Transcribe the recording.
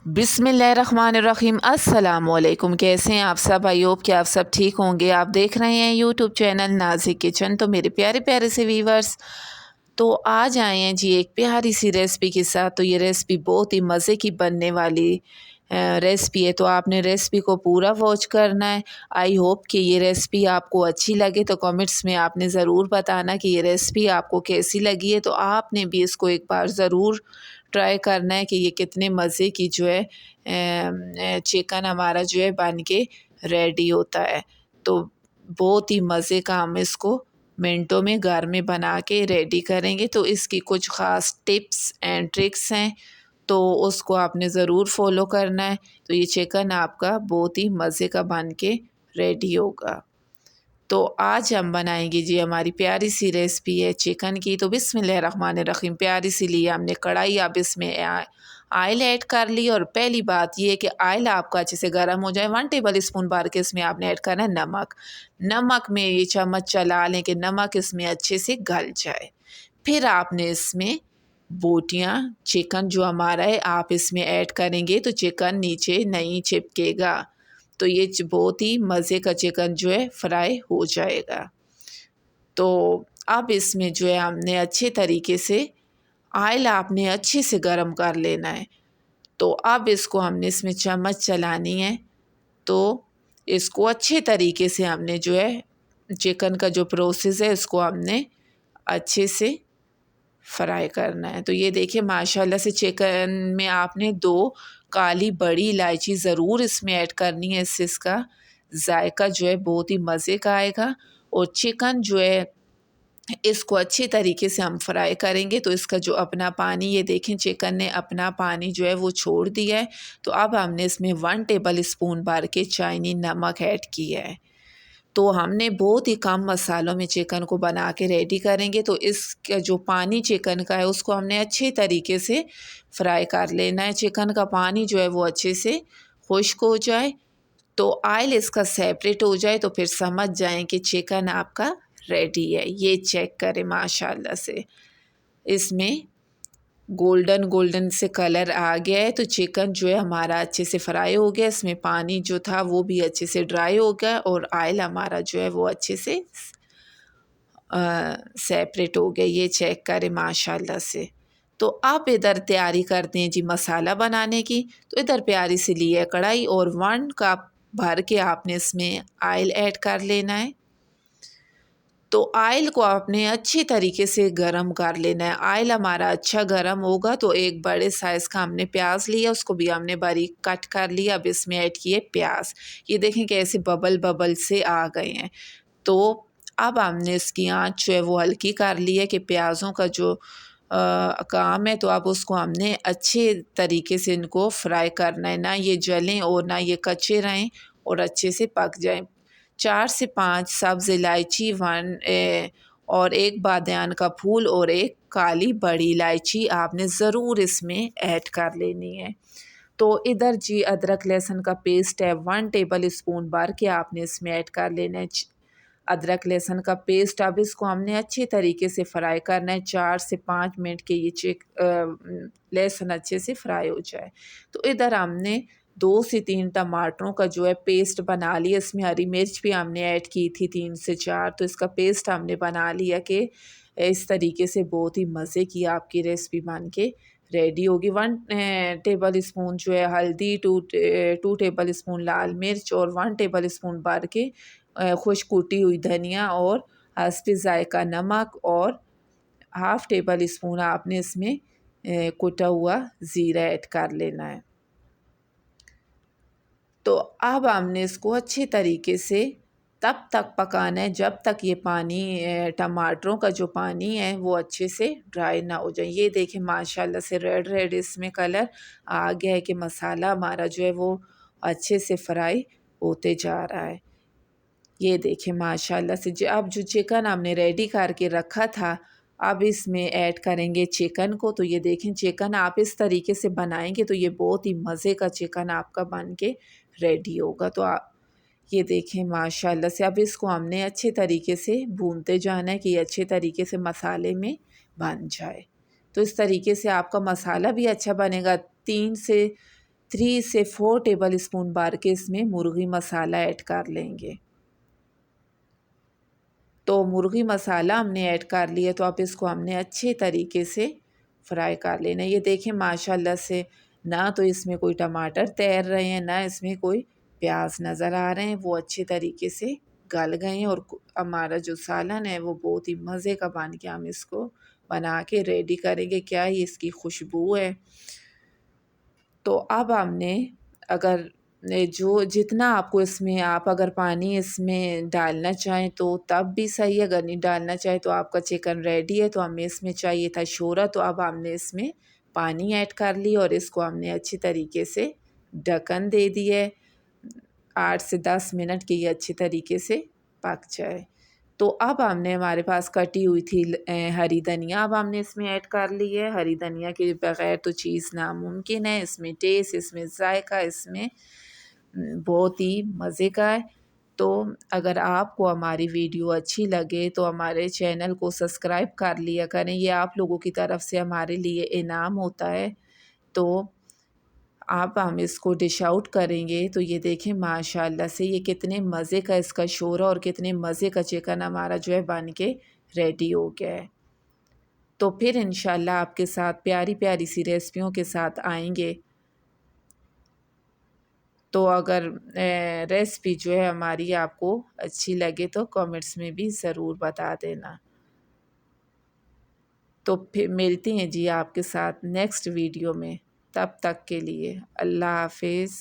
बिस्मिल्लाहिर्रहमानिर्रहीम। अस्सलामुअलैकुम। कैसे हैं आप सब? आई होप कि आप सब ठीक होंगे। आप देख रहे हैं यूट्यूब चैनल नाज़िक किचन। तो मेरे प्यारे प्यारे से व्यूवर्स, तो आज आए हैं जी एक प्यारी सी रेसिपी के साथ। तो ये रेसिपी बहुत ही मज़े की बनने वाली रेसिपी है। तो आपने रेसिपी को पूरा वॉच करना है। आई होप कि ये रेसिपी आपको अच्छी लगे। तो कमेंट्स में आपने ज़रूर बताना कि ये रेसिपी आपको कैसी लगी है। तो आपने भी इसको एक बार ज़रूर ट्राई करना है कि ये कितने मज़े की जो है चिकन हमारा जो है बन के रेडी होता है। तो बहुत ही मज़े का हम इसको मिनटों में घर में बना के रेडी करेंगे। तो इसकी कुछ ख़ास टिप्स एंड ट्रिक्स हैं, तो उसको आपने ज़रूर फॉलो करना है। तो ये चिकन आपका बहुत ही मज़े का बन के रेडी होगा। तो आज हम बनाएंगे जी हमारी प्यारी सी रेसिपी है चिकन की। तो बिस्मिल्लाहिर्रहमानिर्रहीम। प्यारी सी ली हमने कढ़ाई, अब इसमें आयल ऐड कर ली। और पहली बात ये है कि आयल आपका अच्छे से गर्म हो जाए। 1 टेबल स्पून भर के इसमें आपने ऐड करना है नमक। नमक में ये चम्मच चला लें कि नमक इसमें अच्छे से गल जाए। फिर आपने इसमें बोटियाँ चिकन जो हमारा है आप इसमें ऐड करेंगे तो चिकन नीचे नहीं चिपकेगा। तो ये बहुत ही मज़े का चिकन जो है फ्राई हो जाएगा। तो अब इसमें जो है हमने अच्छे तरीके से ऑयल आपने अच्छे से गरम कर लेना है। तो अब इसको हमने इसमें चम्मच चलानी है। तो इसको अच्छे तरीके से हमने जो है चिकन का जो प्रोसेस है इसको हमने अच्छे से फ्राई करना है। तो ये देखिए माशाल्लाह से चिकन में आपने 2 काली बड़ी इलायची ज़रूर इसमें ऐड करनी है। इससे इसका जायका जो है बहुत ही मज़े का आएगा। और चिकन जो है इसको अच्छे तरीके से हम फ्राई करेंगे। तो इसका जो अपना पानी, ये देखें चिकन ने अपना पानी जो है वो छोड़ दिया है। तो अब हमने इसमें 1 टेबल स्पून भर के चाइनी नमक ऐड किया है। तो हमने बहुत ही कम मसालों में चिकन को बना के रेडी करेंगे। तो इसका जो पानी चिकन का है उसको हमने अच्छे तरीके से फ्राई कर लेना है। चिकन का पानी जो है वो अच्छे से खुश्क हो जाए, तो ऑयल इसका सेपरेट हो जाए, तो फिर समझ जाएं कि चिकन आपका रेडी है। ये चेक करें माशाल्लाह से इसमें गोल्डन गोल्डन से कलर आ गया है। तो चिकन जो है हमारा अच्छे से फ्राई हो गया। इसमें पानी जो था वो भी अच्छे से ड्राई हो गया और ऑयल हमारा जो है वो अच्छे से सेपरेट हो गया। ये चेक करें माशाल्लाह से। तो आप इधर तैयारी करते हैं जी मसाला बनाने की। तो इधर प्यारी सी ली है कढ़ाई और 1 कप भर के आपने इसमें ऑयल ऐड कर लेना है। तो ऑयल को आपने अच्छी तरीके से गरम कर लेना है। ऑयल हमारा अच्छा गरम होगा तो एक बड़े साइज़ का हमने प्याज लिया, उसको भी हमने बारीक कट कर लिया। अब इसमें ऐड किए प्याज। ये देखें कैसे बबल बबल से आ गए हैं। तो अब हमने इसकी आँच जो है वो हल्की कर ली है कि प्याज़ों का जो काम है तो अब उसको हमने अच्छे तरीके से इनको फ्राई करना है, ना ये जलें और ना ये कच्चे रहें और अच्छे से पक जाएं। 4 से 5 सब्ज़ इलायची, 1 और 1 बादियान का फूल और 1 काली बड़ी इलायची आपने ज़रूर इसमें ऐड कर लेनी है। तो इधर जी अदरक लहसुन का पेस्ट है 1 टेबल स्पून भर के आपने इसमें ऐड कर लेना है। अदरक लहसुन का पेस्ट, अब इसको हमने अच्छे तरीके से फ्राई करना है 4 से 5 मिनट के ये लहसुन अच्छे से फ्राई हो जाए। तो इधर हमने 2 से 3 टमाटरों का जो है पेस्ट बना लिया। इसमें हरी मिर्च भी हमने ऐड की थी 3 से 4। तो इसका पेस्ट हमने बना लिया कि इस तरीके से बहुत ही मज़े की आपकी रेसिपी बन के रेडी होगी। 1 टेबल स्पून जो है हल्दी, 2 टेबल स्पून लाल मिर्च और 1 टेबल स्पून भर के खुश्क कुटी हुई धनिया और हस्बे ज़ायका नमक और हाफ़ टेबल स्पून आपने इसमें कुटा हुआ ज़ीरा ऐड कर लेना है। तो अब हमने इसको अच्छे तरीके से तब तक पकाना है जब तक ये पानी टमाटरों का जो पानी है वो अच्छे से ड्राई ना हो जाए। ये देखें माशाल्लाह से रेड रेड इसमें कलर आ गया है कि मसाला हमारा जो है वो अच्छे से फ्राई होते जा रहा है। ये देखें माशाल्लाह से अब जो चिकन हमने रेडी करके रखा था अब इसमें ऐड करेंगे चिकन को। तो ये देखें चिकन आप इस तरीके से बनाएंगे तो ये बहुत ही मज़े का चिकन आपका बन के रेडी होगा। तो आप ये देखें माशाल्लाह से अब इसको हमने अच्छे तरीके से भूनते जाना है कि ये अच्छे तरीके से मसाले में बन जाए। तो इस तरीके से आपका मसाला भी अच्छा बनेगा। 3 से 3 से 4 टेबल स्पून भर के इसमें मुर्गी मसाला ऐड कर लेंगे। तो मुर्गी मसाला हमने ऐड कर लिया, तो अब इसको हमने अच्छे तरीके से फ्राई कर लेना। ये देखें माशाल्लाह से ना तो इसमें कोई टमाटर तैर रहे हैं, ना इसमें कोई प्याज नज़र आ रहे हैं, वो अच्छे तरीके से गल गए हैं। और हमारा जो सालन है वो बहुत ही मज़े का बन के हम इसको बना के रेडी करेंगे। क्या ही इसकी खुशबू है। तो अब हमने अगर जो जितना आपको इसमें आप अगर पानी इसमें डालना चाहें तो तब भी सही है, अगर नहीं डालना चाहें तो आपका चिकन रेडी है। तो हमें इसमें चाहिए था शोरबा, तो अब हमने इसमें पानी ऐड कर ली और इसको हमने अच्छी तरीके से ढक्कन दे दिया है 8 से 10 मिनट के ये अच्छी तरीके से पक जाए। तो अब हमने हमारे पास कटी हुई थी हरी धनिया, अब हमने इसमें ऐड कर ली है। हरी धनिया के बगैर तो चीज़ नामुमकिन है। इसमें टेस्ट, इसमें जायका, इसमें बहुत ही मज़े का है। तो अगर आपको हमारी वीडियो अच्छी लगे तो हमारे चैनल को सब्सक्राइब कर लिया करें, ये आप लोगों की तरफ से हमारे लिए इनाम होता है। तो अब हम इसको डिश आउट करेंगे। तो ये देखें माशाल्लाह से ये कितने मज़े का इसका शोरबा और कितने मज़े का चिकन हमारा जो है बन के रेडी हो गया है। तो फिर इंशाल्लाह आपके साथ प्यारी प्यारी सी रेसिपियों के साथ आएंगे। तो अगर रेसिपी जो है हमारी आपको अच्छी लगे तो कमेंट्स में भी ज़रूर बता देना। तो फिर मिलती हैं जी आपके साथ नेक्स्ट वीडियो में। तब तक के लिए अल्लाह हाफ़िज़।